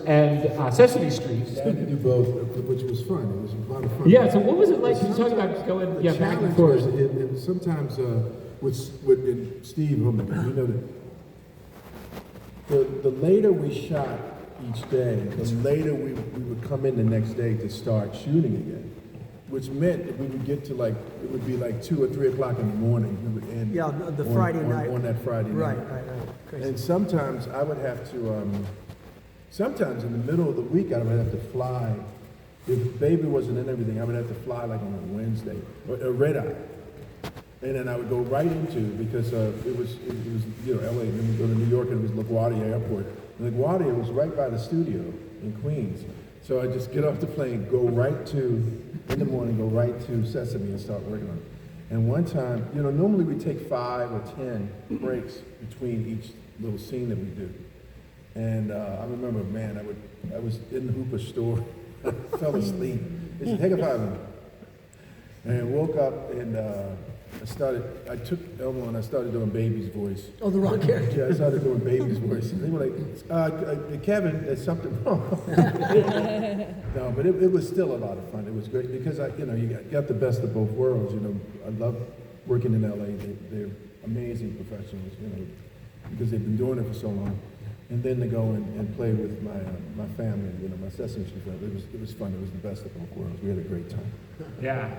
and Sesame Street. I had to do both, which was fun. It was a lot of fun. Yeah, so what was it like? You talk about going back and forth. And sometimes with Steve, oh my God, you know the later we shot each day, the later we would come in the next day to start shooting again, which meant that we would get to it would be like 2 or 3 o'clock in the morning. We would end Friday night. On that Friday night. Right. Crazy. And sometimes I would have to, sometimes in the middle of the week I would have to fly. If baby wasn't in everything, I would have to fly like on a Wednesday, or a red eye. And then I would go right into, because it was LA, and then we go to New York, and it was LaGuardia Airport. And LaGuardia was right by the studio in Queens. So I just get off the plane, in the morning, go right to Sesame and start working on it. And one time, normally we take 5 or 10 breaks between each little scene that we do. And I remember, man, I was in the Hooper store, I fell asleep. They said, take a 5 minute. And woke up and I took Elmo and I started doing Baby's voice. Oh, the wrong character. Yeah, I started doing Baby's voice. And they were like, Kevin, there's something wrong. No, but it was still a lot of fun. It was great because you got the best of both worlds. I love working in LA. They're amazing professionals, because they've been doing it for so long. And then to go and play with my family, my Sesame Street family. It was fun. It was the best of both worlds. We had a great time. Yeah.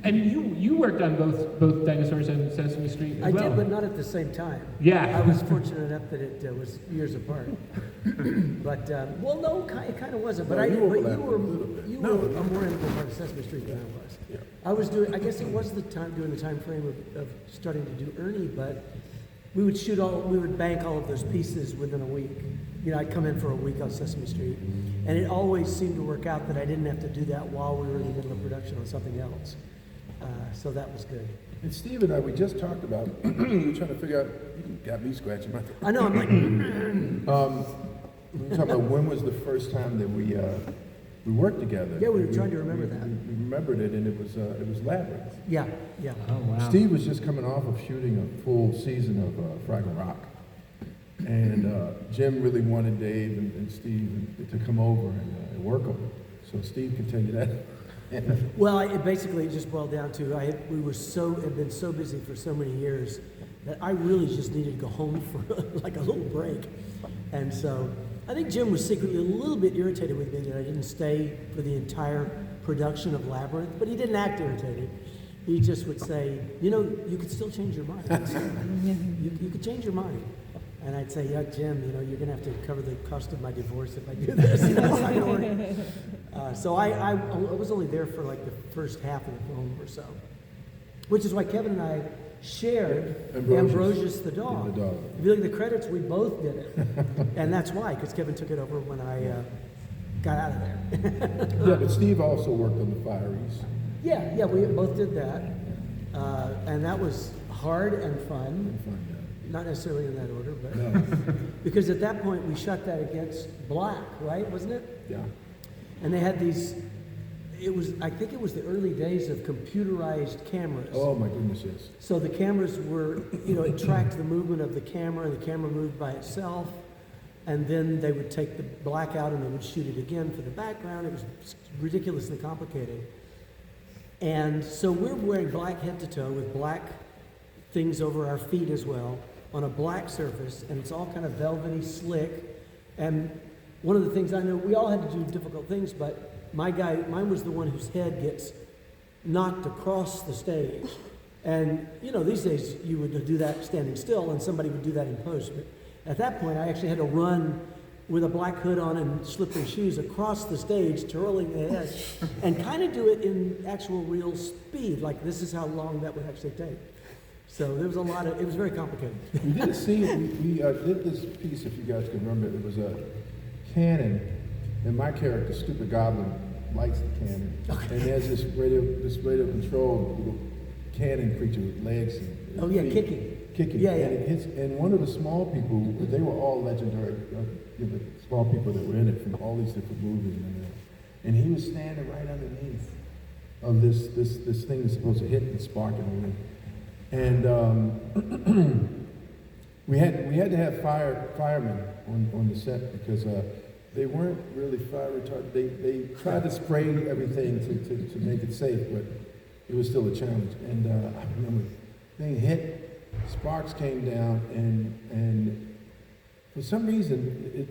And you worked on both Dinosaurs and Sesame Street as well. I did, but not at the same time. Yeah. I was fortunate enough that it was years apart. But, no, it kind of wasn't. But you were a more integral part of Sesame Street than I was. Yeah. I guess it was during the time frame of starting to do Ernie, but we would bank all of those pieces within a week. I'd come in for a week on Sesame Street, and it always seemed to work out that I didn't have to do that while we were in the middle of production on something else. So that was good. And Steve and I, we just talked about, we were trying to figure out, you got me scratching my throat. I know, I'm like... we were talking about when was the first time that we worked together. Yeah, we were trying to remember that. We remembered it, and it was Labyrinth. Yeah. Oh, wow. Steve was just coming off of shooting a full season of Fraggle Rock. And Jim really wanted Dave and Steve to come over and work on it. So Steve can tell you that. Well, it basically just boiled down to had been so busy for so many years that I really just needed to go home for like a little break. And so I think Jim was secretly a little bit irritated with me that I didn't stay for the entire production of Labyrinth, but he didn't act irritated. He just would say, you could still change your mind. You could change your mind. And I'd say, yeah, Jim, you're going to have to cover the cost of my divorce if I do this. That's not going to work. So I was only there for like the first half of the film or so, which is why Kevin and I shared Ambrosius the dog. Yeah, the dog. If you look at the credits, we both did it. And that's why, because Kevin took it over when I got out of there. Yeah, but Steve also worked on the Fireys. Yeah, we both did that. And that was hard and fun. Not necessarily in that order, but No. because at that point we shot that against black, right? Wasn't it? Yeah. And they had these. I think it was the early days of computerized cameras. Oh my goodness, yes. So the cameras were, it tracked the movement of the camera, and the camera moved by itself. And then they would take the black out and they would shoot it again for the background. It was ridiculously complicated. And so we're wearing black head to toe with black things over our feet as well, on a black surface, and it's all kind of velvety, slick. And one of the things I know, we all had to do difficult things, but mine was the one whose head gets knocked across the stage. And these days you would do that standing still, and somebody would do that in post. But at that point, I actually had to run with a black hood on and slippery shoes across the stage, twirling the head, and kind of do it in actual real speed. Like, this is how long that would actually take. So there was it was very complicated. We did we did this piece, if you guys can remember, it was a cannon, and my character, Stupid Goblin, lights the cannon. Okay. And there's this radio controlled little cannon creature with legs and kicking. Yeah. And it hits, and one of the small people, they were all legendary, the small people that were in it from all these different movies, and he was standing right underneath of this thing that's supposed to hit and spark and everything. And we had to have firemen on the set because they weren't really fire retardant. They tried to spray everything to make it safe, but it was still a challenge. And I remember thing hit, sparks came down, and for some reason,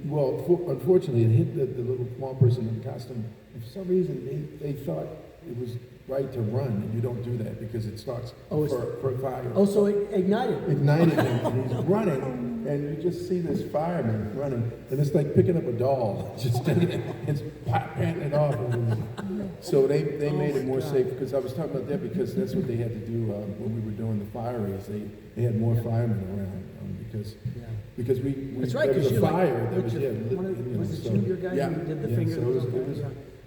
unfortunately, it hit the little small person in the costume. And for some reason, they thought it was right to run, and you don't do that because it starts for fire. Oh, so it ignited. Ignited him, and he's running, and you just see this fireman running, and it's like picking up a doll, just taking it and patting it off. So they made it more safe, because I was talking about that because that's what they had to do when we were doing the fire race. They had more firemen around because we That's right, there was a fire. was it you, your guy, who did the finger? So it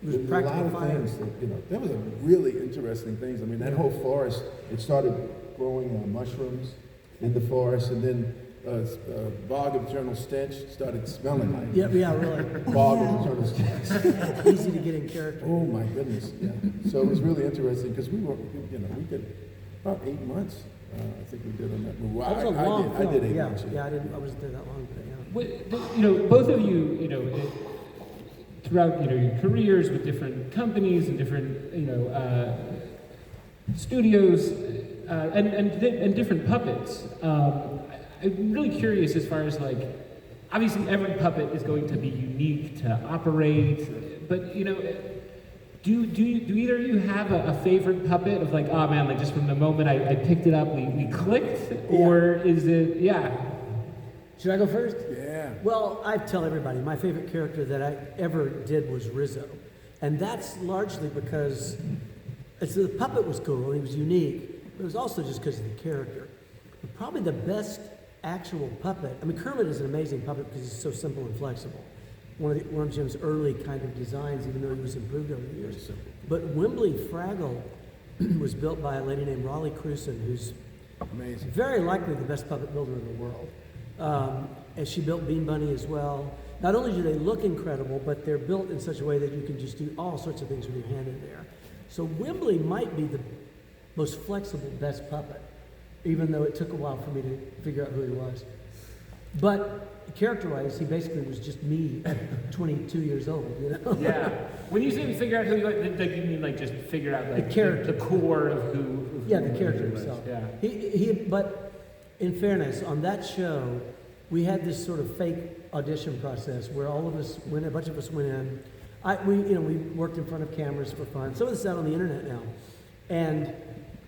was a lot of fire. things that, there was a really interesting things. I mean, that whole forest, it started growing mushrooms in the forest, and then bog of eternal stench started smelling like Really. bog of eternal stench. Easy to get in character. Oh my goodness, yeah. So it was really interesting because we did about 8 months. I think we did on that movie. That was a long film. I did 8 months. I wasn't there that long, but Both of you, throughout your careers with different companies and different studios and different puppets. I'm really curious as far as obviously every puppet is going to be unique to operate, but do either of you have a favorite puppet of oh man, just from the moment I picked it up we clicked, or is it Should I go first? Yeah. Well, I tell everybody, my favorite character that I ever did was Rizzo. And that's largely because the puppet was cool and he was unique, but it was also just because of the character. But probably the best actual puppet, Kermit is an amazing puppet because he's so simple and flexible. One of Jim's early kind of designs, even though he was improved over the years. But Wembley Fraggle was built by a lady named Raleigh Cruson, who's amazing, very likely the best puppet builder in the world. And she built Bean Bunny as well. Not only do they look incredible, but they're built in such a way that you can just do all sorts of things with your hand in there. So Wembley might be the most flexible, best puppet, even though it took a while for me to figure out who he was. But character-wise, he basically was just me at 22 years old, Yeah. When you say figure out who you you mean just figure out the character, the core of who the character himself. Yeah. But in fairness, on that show, we had this sort of fake audition process where a bunch of us went in. We worked in front of cameras for fun. Some of this is out on the internet now. And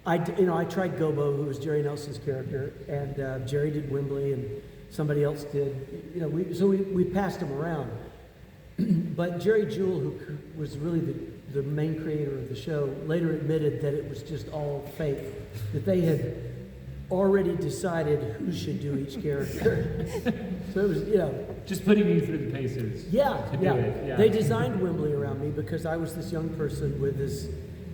I tried Gobo, who was Jerry Nelson's character, and Jerry did Wembley, and somebody else did. We passed them around. But Jerry Jewell, who was really the main creator of the show, later admitted that it was just all fake, that they had already decided who should do each character. So it was, just putting you through the paces. Do it. They designed Wembley around me because I was this young person with this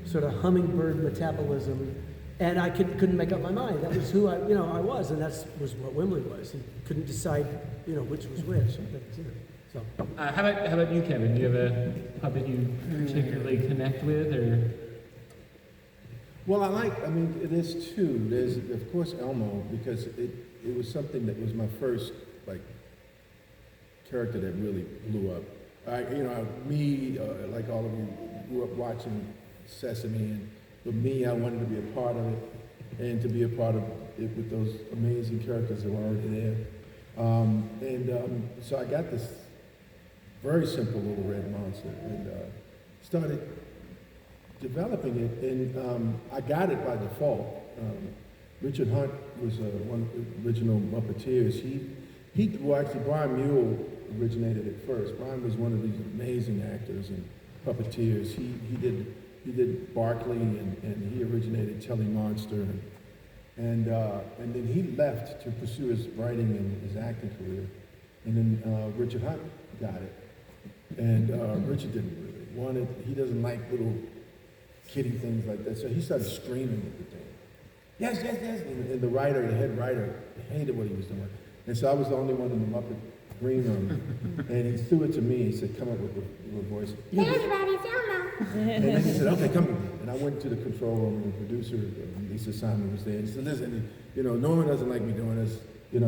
sort of hummingbird metabolism, and I couldn't make up my mind. That was who I was, and that was what Wembley was. And couldn't decide, which was which. So. How about you, Kevin? Do you have a puppet you particularly connect with, or? Well, it is too. There's, of course, Elmo, because it was something that was my first, character that really blew up. Like all of you, grew up watching Sesame, and for me, I wanted to be a part of it, and to be a part of it with those amazing characters that were already there. So I got this very simple little red monster, and started developing it, and I got it by default. Richard Hunt was one of the original Puppeteers. Actually, Brian Mule originated it first. Brian was one of these amazing actors and puppeteers. He did Barkley, and he originated Telly Monster, and then he left to pursue his writing and his acting career, and then Richard Hunt got it, and Richard didn't really want it. He doesn't like little kitty things like that. So he started screaming at the thing. Yes, yes, yes. And the head writer, hated what he was doing. And so I was the only one in the Muppet green room. And he threw it to me. He said, come up with a voice. Hey everybody, it's Elmo. And then he said, okay, come with me. And I went to the control room, and the producer, Lisa Simon, was there. And he said, listen, Norman doesn't like me doing this. I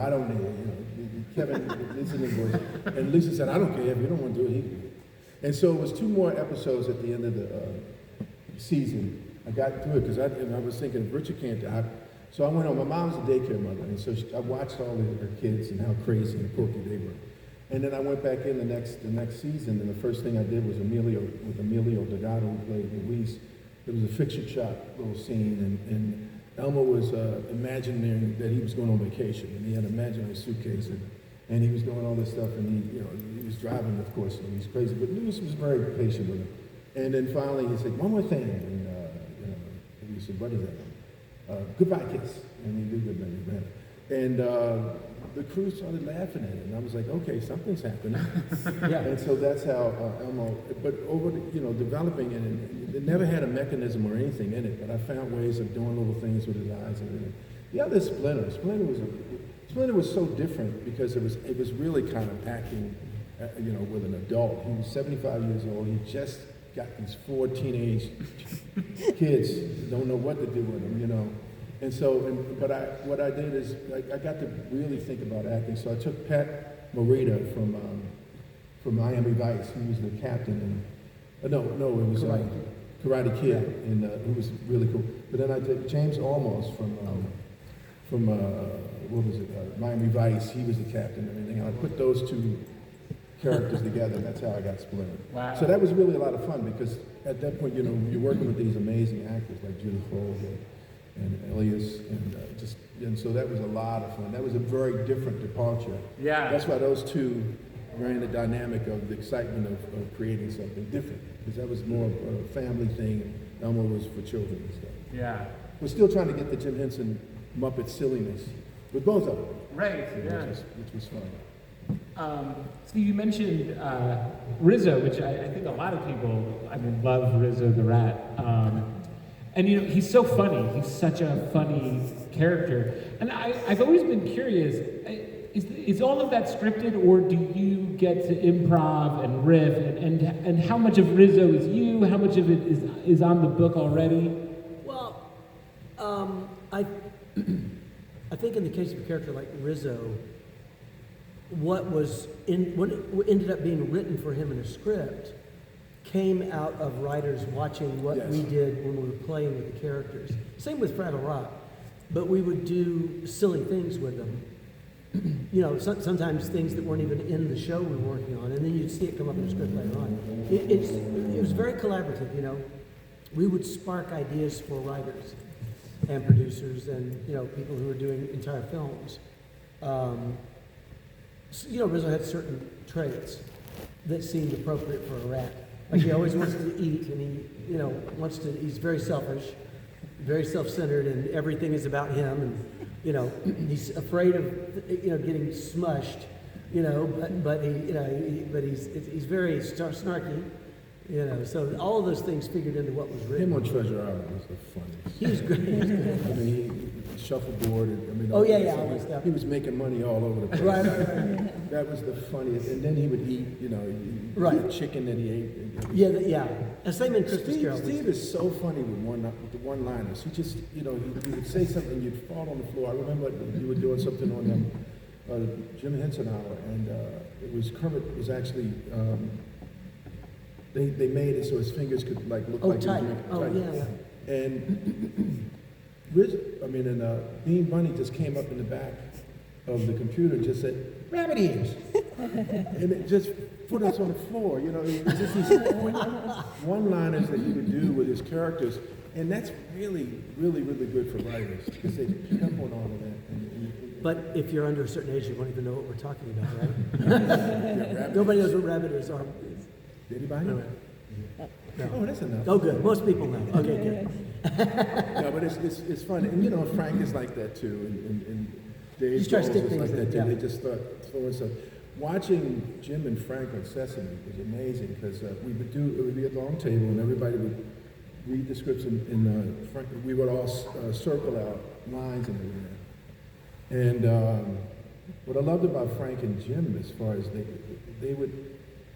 don't need it. Kevin, Lisa voice, and Lisa said, I don't care if you don't want to do it. He can do it. And so it was 2 more episodes at the end of the season. I got through it because I was thinking, if Richard can't do it. So I went on. My mom's a daycare mother, and so I watched all of her kids and how crazy and quirky they were. And then I went back in the next season, and the first thing I did was Emilio Delgado, who played Luis. It was a fixture-shot little scene, and Elmo was imagining that he was going on vacation, and he had an imaginary suitcase, and he was doing all this stuff, and he was driving, of course, and he's crazy. But Luis was very patient with him. And then finally he said, one more thing, and he said, what is that? Goodbye kiss. And he did goodbye. And the crew started laughing at it, and I was like, okay, something's happening. Yeah. And so that's how Elmo, but over developing it, and it never had a mechanism or anything in it, but I found ways of doing little things with his eyes and everything. The other Splinter. Splinter was so different because it was really kind of acting, with an adult. He was 75 years old. He just got these 4 teenage kids who don't know what to do with them, And so, what I did is I got to really think about acting. So I took Pat Morita from Miami Vice. He was the captain, and it was Karate Kid, and who was really cool. But then I took James Olmos from Miami Vice. He was the captain and everything. And I put those 2 characters together, and that's how I got Splinter. Wow. So that was really a lot of fun because at that point, you're working with these amazing actors like Judith Hogue and Elias, and so that was a lot of fun. That was a very different departure. Yeah. That's why those 2 ran the dynamic of the excitement of creating something different, because that was more of a family thing, and Elmo was for children and stuff. Yeah. We're still trying to get the Jim Henson Muppet silliness with both of them. Right. Yeah. Which was fun. Steve, you mentioned Rizzo, which I think a lot of people, love Rizzo the Rat. And he's so funny. He's such a funny character. And I've always been curious, is all of that scripted, or do you get to improv and riff, and how much of Rizzo is you? How much of it is on the book already? Well, I think in the case of a character like Rizzo, what ended up being written for him in a script came out of writers watching what we did when we were playing with the characters. Same with Fraggle Rock, but we would do silly things with them. Sometimes things that weren't even in the show we were working on, and then you'd see it come up in the script later on. It was very collaborative. We would spark ideas for writers and producers and people who were doing entire films. Rizzo had certain traits that seemed appropriate for a rat. Like he always wants to eat, and he's very selfish, very self-centered, and everything is about him, and he's afraid of getting smushed, but he's very snarky. So all of those things figured into what was written. Him on Treasure Island was the funniest. He was great. He shuffleboard. He was making money all over the place. Right. That was the funniest. And then he would eat, the chicken that he ate. Yeah. And same in Christmas Carol. Steve is so funny with the one-liners. He just, he would say something, you'd fall on the floor. I remember you were doing something on Jim Henson Hour, and Kermit was actually. They made it so his fingers could look like tight. he was making tight. Yeah. And Bean Bunny just came up in the back of the computer and just said, "Rabbit ears," and it just put us on the floor. It was just these one-liners that he would do with his characters, and that's really, really, really good for writers because they pick up on all of that. But if you're under a certain age, you won't even know what we're talking about, right? Yeah, Nobody knows what rabbit ears are. Did anybody know? No. Oh, that's enough. Oh, good. Most people know. Okay, good. No, but it's fun, and Frank is like that too, and Dave Just try to stick is like things that in, too. yeah. They just start throwing stuff. Watching Jim and Frank on Sesame was amazing because it would be a long table and everybody would read the scripts and Frank, we would all circle out lines and everything. And what I loved about Frank and Jim as far as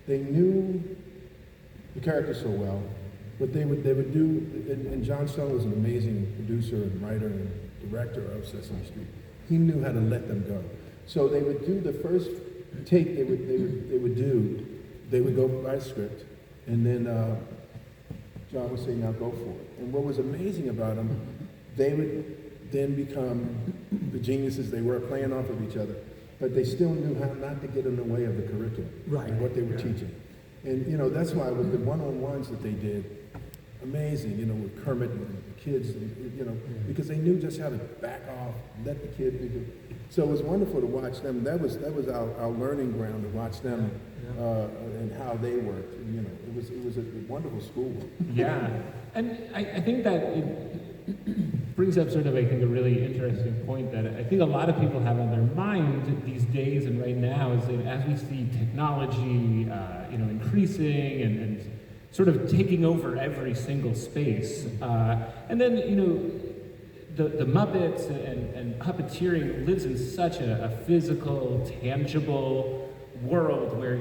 they knew the characters so well, but they would do, and John Stone was an amazing producer and writer and director of Sesame Street. he knew how to let them go. So they would do the first take. They would go by a script, and then John would say, "Now go for it." And what was amazing about them, they would then become the geniuses they were, playing off of each other, but they still knew how not to get in the way of the curriculum and what they were teaching. And that's why with the one-on-ones that they did, amazing, with Kermit and the kids, because they knew just how to back off, let the kid do. So it was wonderful to watch them. That was our learning ground, to watch them and how they worked. And, it was a wonderful school. Yeah, and I think that it brings up sort of, I think, a really interesting point that I think a lot of people have on their mind these days and right now is that as we see technology, increasing and sort of taking over every single space, and then the Muppets and puppeteering lives in such a physical, tangible world where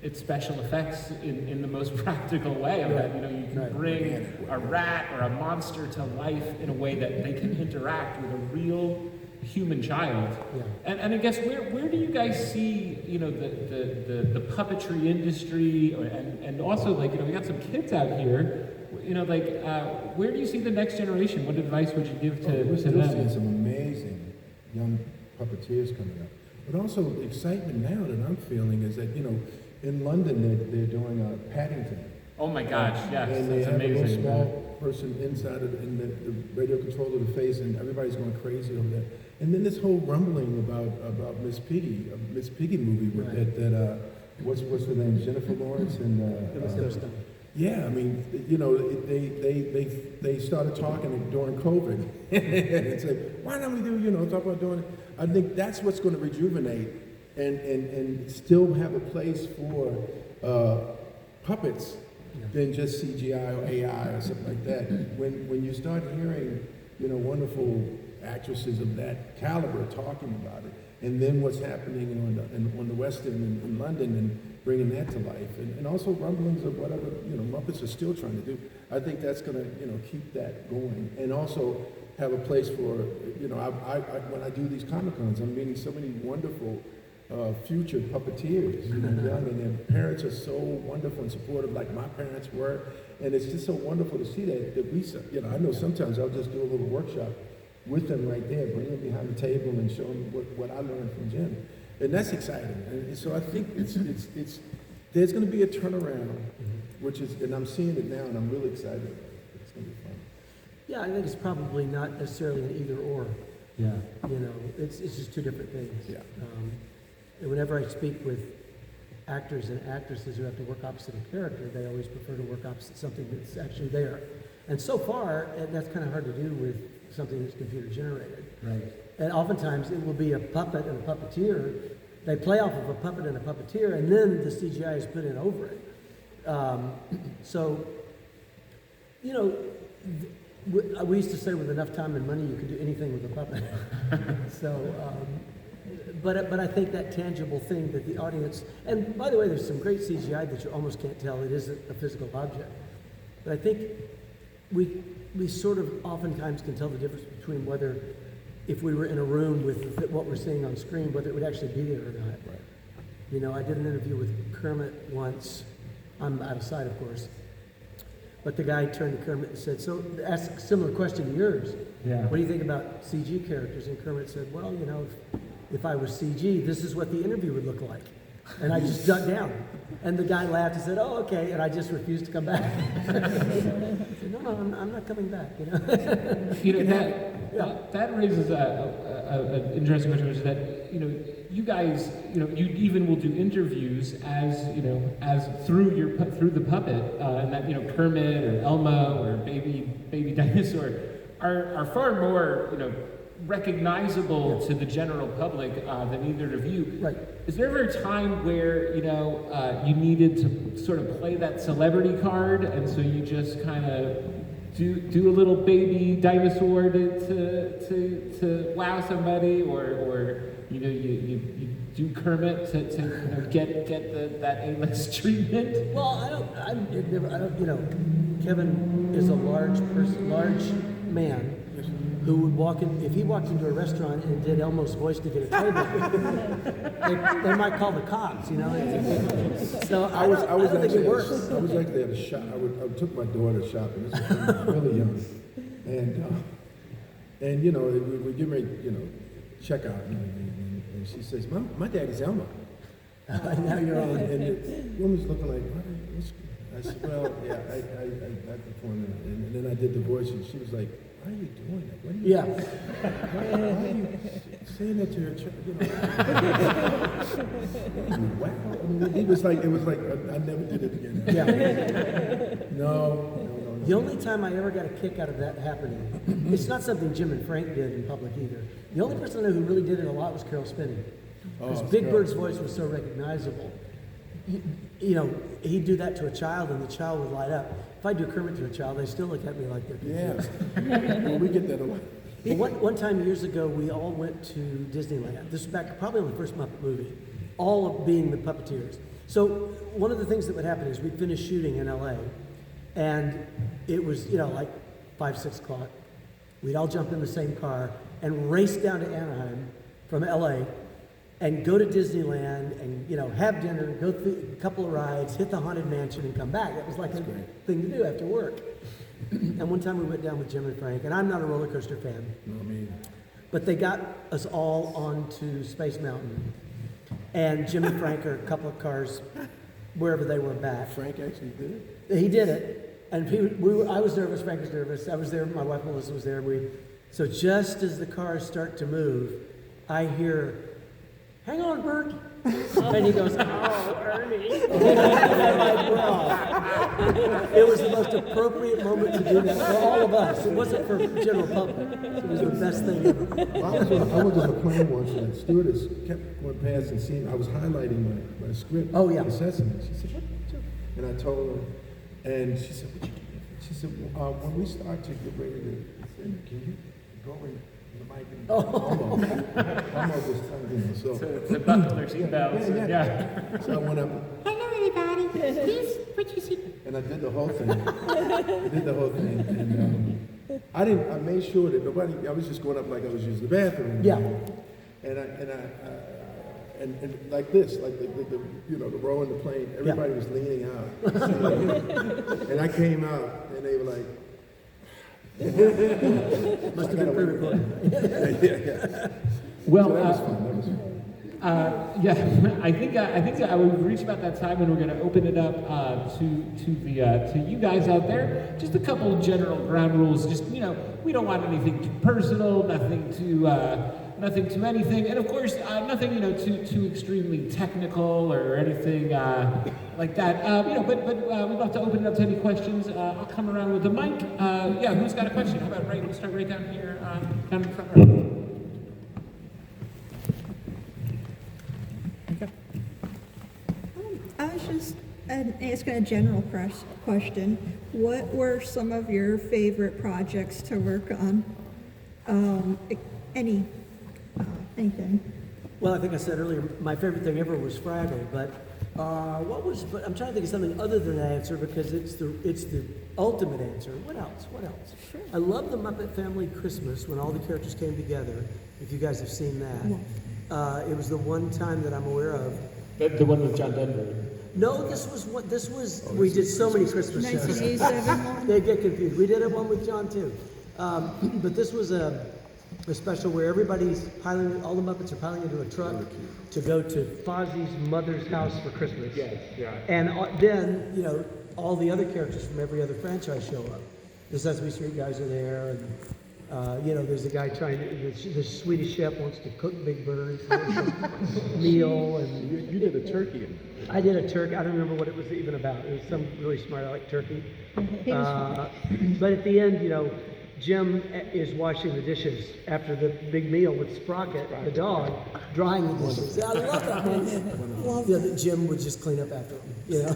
it's special effects in the most practical way. Of that, you can bring a rat or a monster to life in a way that they can interact with a real human child. Yeah. And I guess where do you guys see the puppetry industry and also we got some kids out here. Where do you see the next generation? What advice would you give to we're still them? seeing some amazing young puppeteers coming up. But also the excitement now that I'm feeling is that, in London they're doing Paddington. Oh my gosh, yes, and they that's have amazing. a little small person inside in the radio control of the face, and everybody's going crazy over there. And then this whole rumbling about Miss Piggy, a Miss Piggy movie with that what's her name, Jennifer Lawrence and yeah, I mean, they started talking during COVID and said, why don't we do, talk about doing it? I think that's what's going to rejuvenate and still have a place for puppets than just CGI or AI or something like that. When you start hearing, wonderful actresses of that caliber talking about it, and then what's happening on the West End in London and bringing that to life, and also rumblings of whatever Muppets are still trying to do. I think that's going to keep that going, and also have a place for when I do these Comic-Cons, I'm meeting so many wonderful future puppeteers, young, and their parents are so wonderful and supportive, like my parents were, and it's just so wonderful to see that we, I know sometimes I'll just do a little workshop with them right there, bring them behind the table and show them what I learned from Jim. And that's exciting. And so I think it's there's going to be a turnaround, which is, and I'm seeing it now, and I'm really excited about it. It's going to be fun. Yeah, I think it's probably not necessarily an either or. Yeah. It's just two different things. Yeah. And whenever I speak with actors and actresses who have to work opposite a character, they always prefer to work opposite something that's actually there. And so far, that's kind of hard to do with something that's computer generated. Right. And oftentimes it will be a puppet and a puppeteer. They play off of a puppet and a puppeteer, and then the CGI is put in over it. We used to say with enough time and money you could do anything with a puppet. But I think that tangible thing that the audience, and by the way, there's some great CGI that you almost can't tell it isn't a physical object. But I think we sort of oftentimes can tell the difference between whether, if we were in a room with what we're seeing on screen, whether it would actually be there or not. Right. I did an interview with Kermit once. I'm out of sight, of course. But the guy turned to Kermit and said, so asked a similar question to yours. Yeah. What do you think about CG characters? And Kermit said, well, if I was CG, this is what the interview would look like. And I just ducked down. And the guy laughed and said, oh, okay. And I just refused to come back. I said, no, I'm not coming back. That raises an interesting question, which is that, you guys, you even will do interviews as through the puppet, and that, Kermit or Elmo or baby dinosaur are far more, recognizable to the general public than either of you. Right. Is there ever a time where you needed to sort of play that celebrity card, and so you just kind of do a little baby dinosaur to wow somebody, or you do Kermit to get that A-list treatment? Well, I don't. Kevin is a large man who would walk in, if he walked into a restaurant and did Elmo's voice to get a table, they might call the cops, you know? So I don't think it works. I was actually at a shop. I took my daughter shopping. This was when I was really young, and you know we get ready, you know, check out and everything, and she says, "My daddy's Elmo." Now you're on. And the woman's looking like, what? I said, well, yeah, I performed it. And then I did the voice, and she was like, why are you doing that? What are you Yeah. why are you saying that to your child? You know? Wow. I mean, it was like, I never did it again. Yeah. No. The only time I ever got a kick out of that happening, it's not something Jim and Frank did in public either. The only person I know who really did it a lot was Carol Spinney. Because Big Bird's voice was so recognizable. You know, he'd do that to a child and the child would light up. If I do Kermit to a child, they still look at me like they're confused. Yeah. Well, we get that a lot. Well, one time years ago, we all went to Disneyland. This was back probably on the first Muppet movie, all of being the Puppeteers. So one of the things that would happen is we'd finish shooting in LA, and it was, you know, like 5, 6 o'clock. We'd all jump in the same car and race down to Anaheim from LA and go to Disneyland and, you know, have dinner, go through a couple of rides, hit the Haunted Mansion and come back. That was like a thing to do after work. And one time we went down with Jim and Frank, and I'm not a roller coaster fan. No, me. But they got us all onto Space Mountain. And Jim and Frank are a couple of cars wherever they were back. Frank actually did it? He did it. And I was nervous, Frank was nervous. I was there, my wife Melissa was there. So just as the cars start to move, I hear, "Hang on, Bert." And he goes, "Oh, Ernie." It was the most appropriate moment to do that for all of us. It wasn't for general public. It was the best thing ever. Well, I was on a plane once, and the stewardess kept going past and seeing, I was highlighting my script. Oh, yeah. In Sesame. She said, what? And I told her, and she said, what you doing? She said, when we start to get ready to sing, can you go in the mic and almost was tongue, so. To buckle their seatbelts. Yeah. So I went up, hello everybody, please put your seat. And I did the whole thing. And I made sure that nobody, I was just going up like I was using the bathroom. Yeah. And like this, like the you know, the row in the plane, everybody was leaning out. And I came out, and they were like, Must have been pre-recorded. yeah. Well, So that was fun. yeah, I think we've reached about that time when we're going to open it up to you guys out there. Just a couple of general ground rules. Just, you know, we don't want anything too personal, nothing too anything, and of course nothing, you know, too extremely technical or anything like that. You know, but we'd love to open it up to any questions. I'll come around with the mic. Yeah, who's got a question? How about we'll start right down here, down in the front row. I was just asking a general question. What were some of your favorite projects to work on? Anything? Well, I think I said earlier, my favorite thing ever was Fraggle, but but I'm trying to think of something other than that answer because it's the ultimate answer. What else? Sure. I love the Muppet Family Christmas when all the characters came together, if you guys have seen that. Yes. It was the one time that I'm aware of. The one with John Denver. No, we did so many Christmas shows. 1987 one? They get confused. We did a one with John too. But this was a special where everybody's all the Muppets are piling into a truck to go to Fozzie's mother's house for Christmas. Yes, yeah. And then, you know, all the other characters from every other franchise show up. The Sesame Street guys are there, and you know, there's a guy the Swedish chef wants to cook Big Bird meal, and You did a turkey. I did a turkey. I don't remember what it was even about. It was some really smart, I like turkey. But at the end, you know, Jim is washing the dishes after the big meal with Sprocket, the dog, drying the dishes. I love that one. You know, that Jim would just clean up after him, you know,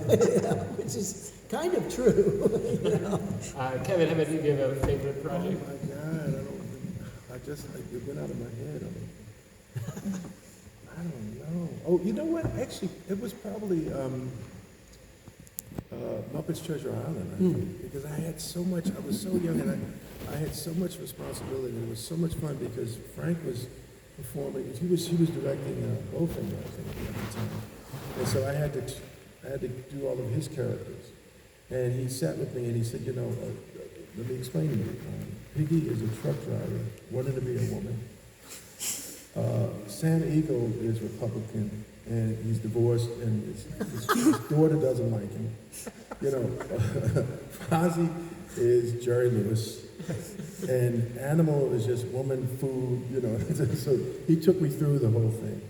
which is kind of true. You know? Kevin, how about you? Do you have a favorite project? Oh my God, it went out of my head. I don't know. Oh, you know what? Actually, it was probably, Muppets Treasure Island, I think, because I had so much, I was so young, and I had so much responsibility, and it was so much fun because Frank was performing, he was directing Bowfinger, I think, at the time. And so I had to do all of his characters. And he sat with me and he said, let me explain to you. Piggy is a truck driver, wanting to be a woman. Sam Eagle is Republican, and he's divorced, and his daughter doesn't like him. Fozzie is Jerry Lewis, and Animal is just woman, food, So he took me through the whole thing.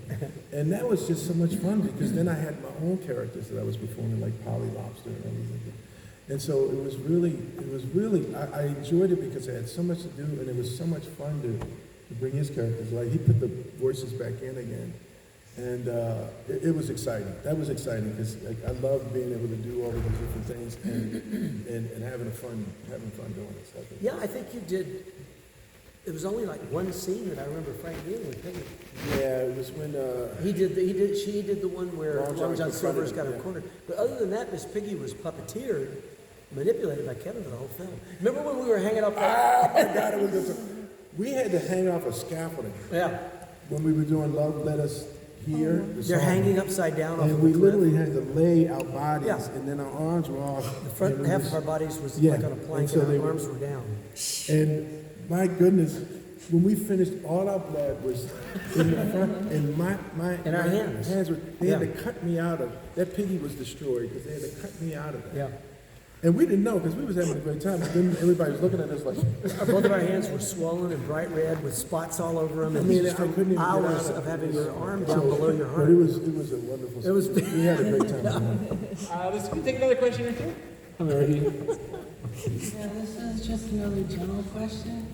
And that was just so much fun because then I had my own characters that I was performing, like Polly Lobster and everything. And so it was really, I enjoyed it because I had so much to do, and it was so much fun to bring his characters. Like, he put the voices back in again. And it was exciting. That was exciting because I love being able to do all of those different things and having fun doing it. So Yeah, I think you did. It was only like one scene that I remember Frank doing with Piggy. Yeah, it was when She did the one where Long John Silver's got her cornered. But other than that, Miss Piggy was puppeteered, manipulated by Kevin for the whole film. Remember when we were hanging up? Oh my God, it was we had to hang off a scaffolding. Yeah. When we were doing Love Let Us Hear. They're hanging upside down off and of we the cliff. literally had to lay our bodies, Yeah. and then our arms were off. The front half of our bodies was like on a plank, and our arms were down. And my goodness, when we finished, all our blood was in the front, and In our hands. were. They had to cut me out of that. Piggy was destroyed because they had to cut me out of that. Yeah. And we didn't know because we was having a great time. But then everybody was looking at us like. Both of our hands were swollen and bright red with spots all over them. And I couldn't even get out hours of of it. having your arm down below your But heart. it was a wonderful. It was- we had a great time. Let's take another question or two. I'm ready. Yeah, this is just another general question.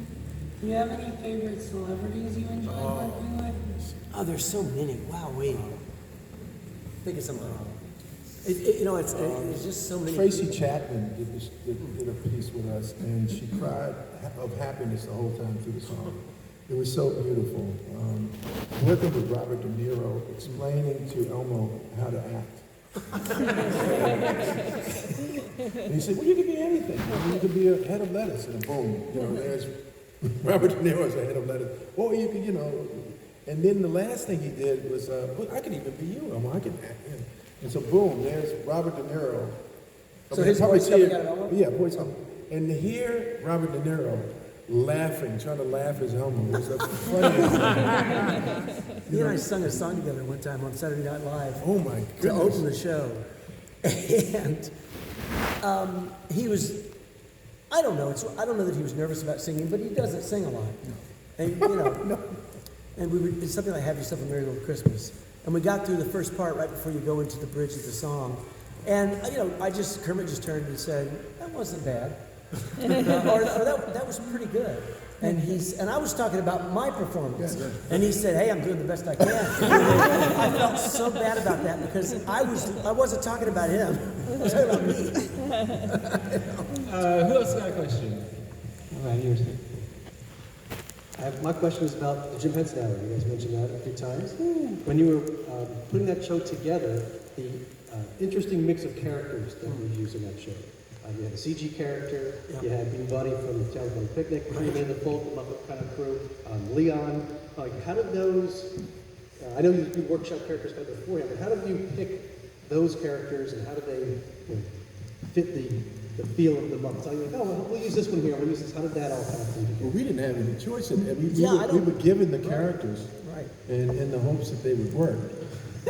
Do you have any favorite celebrities you enjoy working with? Oh, there's so many. Wow, wait. Think of somebody. It's just so many. Tracy Chapman did a piece with us, and she cried of happiness the whole time through the song. It was so beautiful. Working with Robert De Niro, explaining to Elmo how to act. And he said, well, you can be anything. You can be a head of lettuce, and boom, there's Robert De Niro as a head of lettuce. Or you can, and then the last thing he did was, well, I can even be you, Elmo. I can act. And so, boom, there's Robert De Niro. So his voice coming out of Elmo? Yeah, voice coming. And to hear Robert De Niro laughing, trying to laugh as Elmo was the funniest thing. He and I sung a song together one time on Saturday Night Live. Oh my To goodness. open the show. And he was, I don't know that he was nervous about singing, but he doesn't sing a lot. And, and it's something like Have Yourself a Merry Little Christmas. And we got through the first part right before you go into the bridge of the song. And, Kermit just turned and said, that wasn't bad. or that was pretty good. And I was talking about my performance. Yeah. And he said, hey, I'm doing the best I can. I felt so bad about that because I wasn't talking about him. I was talking about me. Who else got a question? All right, here's it. My question is about the Jim Henson Hour. You guys mentioned that a few times. When you were putting that show together, the interesting mix of characters that you used in that show. You had a CG character, you had Bean Buddy from the Telephone Picnic, you made the full Muppet kind of crew, Leon. How did those, I know you workshop characters kind of beforehand, but how did you pick those characters and how did they fit the feel of the Muppets? Like, well, we'll use this one here, we'll use this. How did that all kind of come together? Well, we didn't have any choice in it. Yeah, We were given the characters Right. in the hopes that they would work.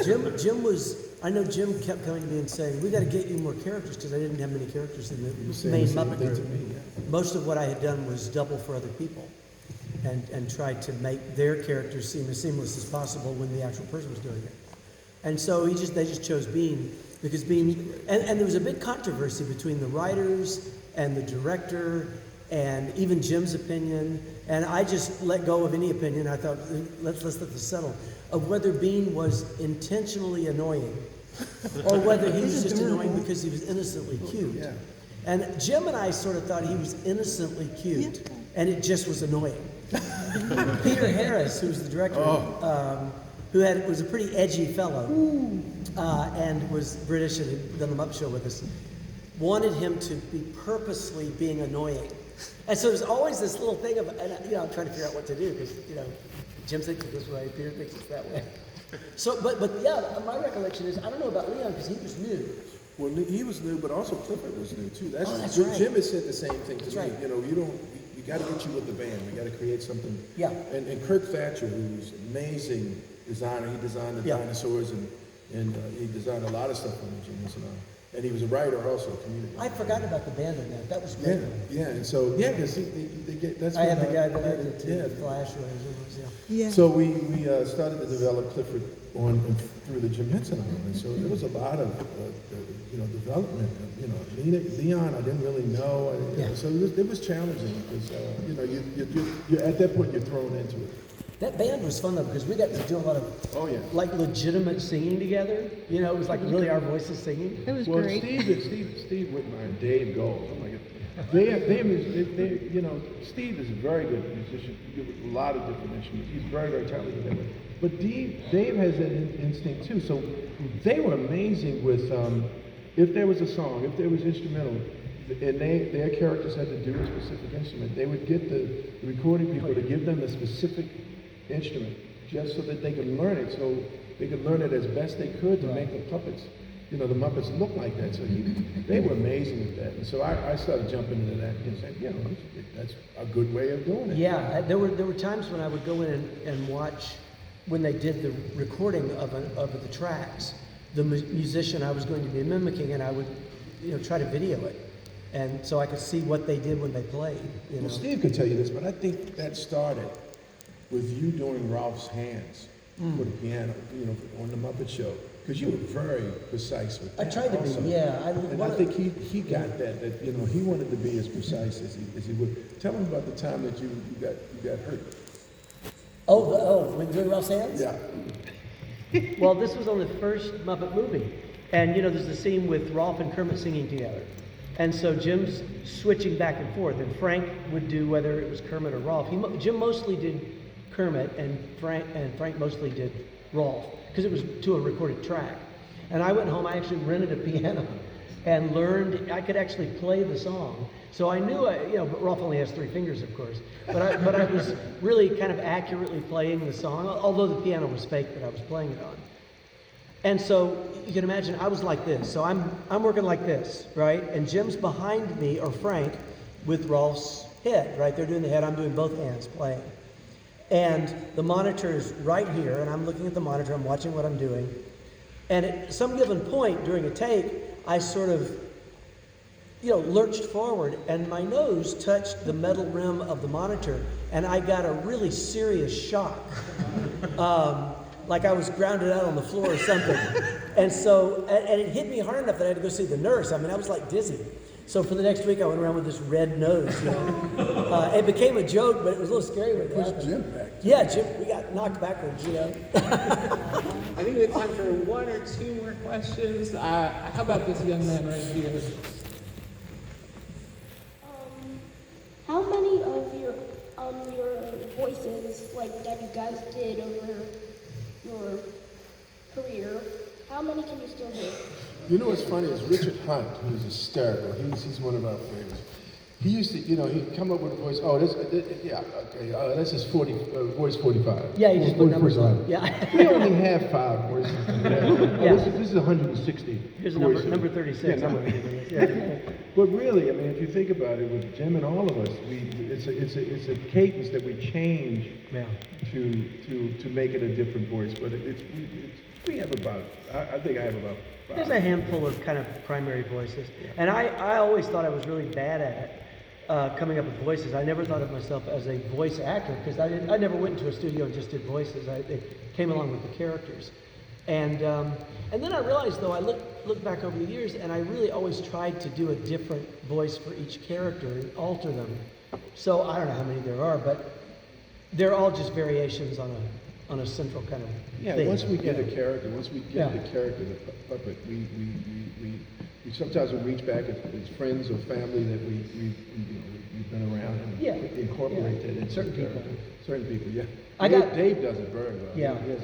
Jim was, I know Jim kept coming to me and saying, we got to get you more characters because I didn't have many characters in the main Muppet thing group. to me, yeah. Most of what I had done was double for other people and tried to make their characters seem as seamless as possible when the actual person was doing it. And so they just chose Bean because Bean, and there was a big controversy between the writers and the director and even Jim's opinion, and I just let go of any opinion. I thought, let's let this settle, of whether Bean was intentionally annoying or whether he was just annoying because he was innocently cute. Yeah. And Jim and I sort of thought he was innocently cute, and it just was annoying. Peter Harris, who was the director, was a pretty edgy fellow, and was British and had done the Muppet Show with us. wanted him to be purposely being annoying. And so there's always this little thing of, and I'm trying to figure out what to do because, Jim thinks it this way, Peter thinks it's that way. So, but yeah, my recollection is, I don't know about Leon because he was new. Well, he was new, but also Clifford was new too. That's right. Jim has said the same thing to That's me. right. We got to get you with the band. We got to create something. Yeah. And Kirk Thatcher, who's amazing designer, he designed the dinosaurs and he designed a lot of stuff on the Jim. And he was a writer also, a community. I'd forgotten about the band in that. That was great. Yeah, and so because they get that's. I had the when guy that I did too. Yeah. Flash or whatever it was, Yeah. So we started to develop Clifford through the Jim Henson album, and so there was a lot of development. Leon, I didn't really know. So it was challenging because you at that point you're thrown into it. That band was fun though because we got to do a lot of like legitimate singing together. It was like really our voices singing. It was Well, great. Steve Whitmire and Dave Gold. Oh my God. Steve is a very good musician. He gives a lot of different instruments. He's very, very talented that way. But Dave has that instinct too. So they were amazing with if there was a song, if there was instrumental, and their characters had to do a specific instrument, they would get the recording people to give them a specific instrument just so that they could learn it. So they could learn it as best they could to make the puppets. The Muppets look like that. So they were amazing at that. And so I started jumping into that and saying, that's a good way of doing it. Yeah, there were times when I would go in and watch when they did the recording of the tracks, the musician I was going to be mimicking, and I would try to video it, and so I could see what they did when they played. Well, Steve could tell you this, but I think that started with you doing Ralph's hands for the piano, on the Muppet Show. Because you were very precise with that. I tried to also. be, yeah. I think he got that he wanted to be as precise as he would. Tell him about the time that you got hurt. When doing Ralph's hands? Yeah. Well, this was on the first Muppet movie, and there's the scene with Rolf and Kermit singing together, and so Jim's switching back and forth, and Frank would do whether it was Kermit or Rolf. Jim mostly did Kermit, and Frank mostly did Rolf, because it was to a recorded track. And I went home, I actually rented a piano and learned, I could actually play the song. So I knew, but Rolf only has 3 fingers, of course. But I was really kind of accurately playing the song, although the piano was fake that I was playing it on. And so you can imagine I was like this. So I'm working like this, right? And Jim's behind me, or Frank, with Rolf's head, right? They're doing the head, I'm doing both hands playing. And the monitor is right here, and I'm looking at the monitor, I'm watching what I'm doing. And at some given point during a take, I sort of, lurched forward, and my nose touched the metal rim of the monitor, and I got a really serious shock. Like I was grounded out on the floor or something. And so, and it hit me hard enough that I had to go see the nurse. I mean, I was like dizzy. So for the next week, I went around with this red nose, It became a joke, but it was a little scary when it happened. Jim back. Yeah, Jim, we got knocked backwards, I think we have time for 1 or 2 more questions. How about this young man right here? How many of your voices that you guys did over your career, how many can you still do? You know what's funny is Richard Hunt, who's hysterical. He's one of our favorites. He used to, he'd come up with a voice. Oh, this is voice 45. Yeah, you just put numbers on. 45. Yeah. We only have 5 voices. Yeah. This is 160. Here's voices. number 36. Yeah, Yeah. But really, I mean, if you think about it, with Jim and all of us, it's a cadence that we change to make it a different voice. But we have about, I think I have about 5. There's a handful of kind of primary voices. And I always thought I was really bad at it, coming up with voices. I never thought of myself as a voice actor because I never went into a studio and just did voices. It came along with the characters. And then I realized, though, I look back over the years, and I really always tried to do a different voice for each character and alter them. So I don't know how many there are, but they're all just variations on a central kind of thing. Once we get a character, once we get the character, the puppet, we sometimes we reach back as friends or family that we've been around and incorporate that into certain the character. people. Certain people, yeah. I Dave, got- Dave does it very well. Yeah. He has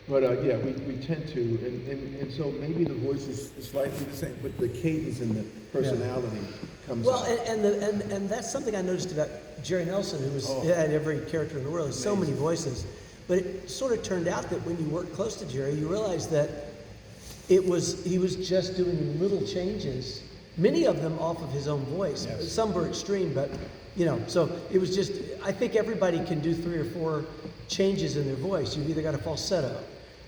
But yeah, we tend to, and so maybe the voice is slightly the same, but the cadence and the personality comes Well, out. and that's something I noticed about Jerry Nelson, who had every character in the world, has so many voices. But it sort of turned out that when you work close to Jerry, you realize that he was just doing little changes, many of them off of his own voice. Yes. Some were extreme, but so it was just, I think everybody can do 3 or 4 changes in their voice. You've either got a falsetto,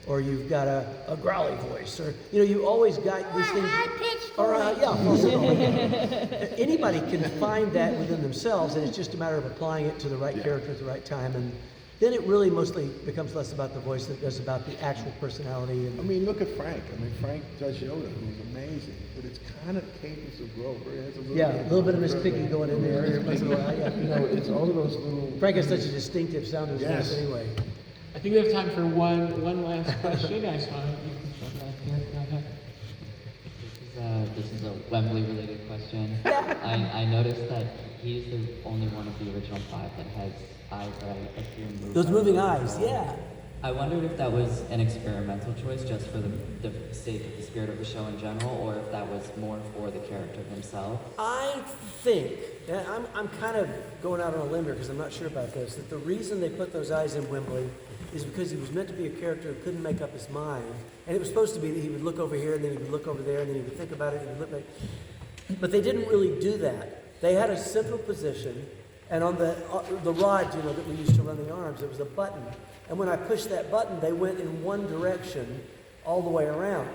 or you've got a growly voice, or you always got these things. high-pitched Or voice. falsetto. Anybody can find that within themselves, and it's just a matter of applying it to the right character at the right time, and then it really mostly becomes less about the voice than it does about the actual personality. I mean, look at Frank. I mean, Frank does Yoda, who's amazing, but it's kind of cadence of Grover. It has a little bit of Miss Piggy going in there every once in a while. Yeah. It's all of those little. Frank has such a distinctive sound in his Yes. voice anyway. I think we have time for one last question. I saw you can start back here. Go ahead. This is a Wembley-related question. I noticed that he's the only one of the original 5 that has eyes that I see move. Those moving eyes, yeah. I wondered if that was an experimental choice just for the sake of the spirit of the show in general, or if that was more for the character himself. I think, and I'm kind of going out on a limb here because I'm not sure about this, that the reason they put those eyes in Wembley is because he was meant to be a character who couldn't make up his mind. And it was supposed to be that he would look over here, and then he would look over there, and then he would think about it, and he would look back. But they didn't really do that. They had a central position, and on the rod, that we used to run the arms, there was a button. And when I pushed that button, they went in one direction all the way around.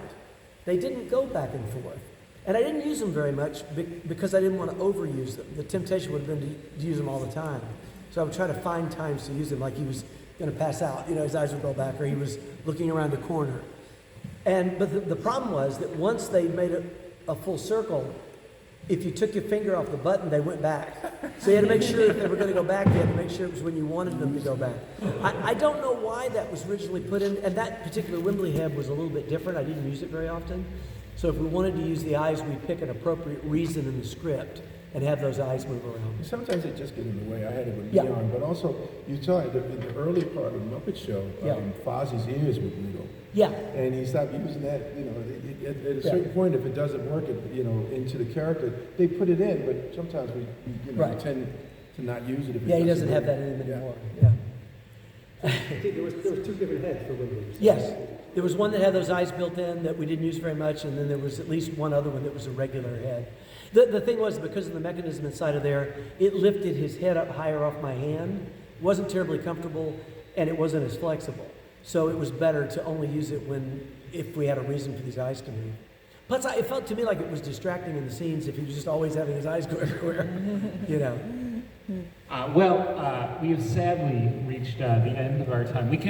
They didn't go back and forth. And I didn't use them very much because I didn't want to overuse them. The temptation would have been to use them all the time. So I would try to find times to use them, like he was going to pass out, his eyes would go back, or he was looking around the corner. But the problem was that once they made a full circle, if you took your finger off the button, they went back. So you had to make sure if they were going to go back, you had to make sure it was when you wanted them to go back. I don't know why that was originally put in, and that particular Wembley head was a little bit different. I didn't use it very often. So if we wanted to use the eyes, we pick an appropriate reason in the script and have those eyes move around. Sometimes they just get in the way. I had it with Yeah. Leon, but also you saw it in the early part of the Muppet Show. Fozzie's ears would wiggle. Yeah. And he stopped using that. At a certain point, if it doesn't work, into the character, they put it in. But sometimes we Right. tend to not use it. If it Yeah, he doesn't have that in him anymore. Yeah. There was 2 different heads for Wembley. Yes. There was one that had those eyes built in that we didn't use very much, and then there was at least one other one that was a regular head. The thing was, because of the mechanism inside of there, it lifted his head up higher off my hand. It wasn't terribly comfortable, and it wasn't as flexible. So it was better to only use it if we had a reason for these eyes to move. Plus, it felt to me like it was distracting in the scenes if he was just always having his eyes go everywhere, We have sadly reached the end of our time. We can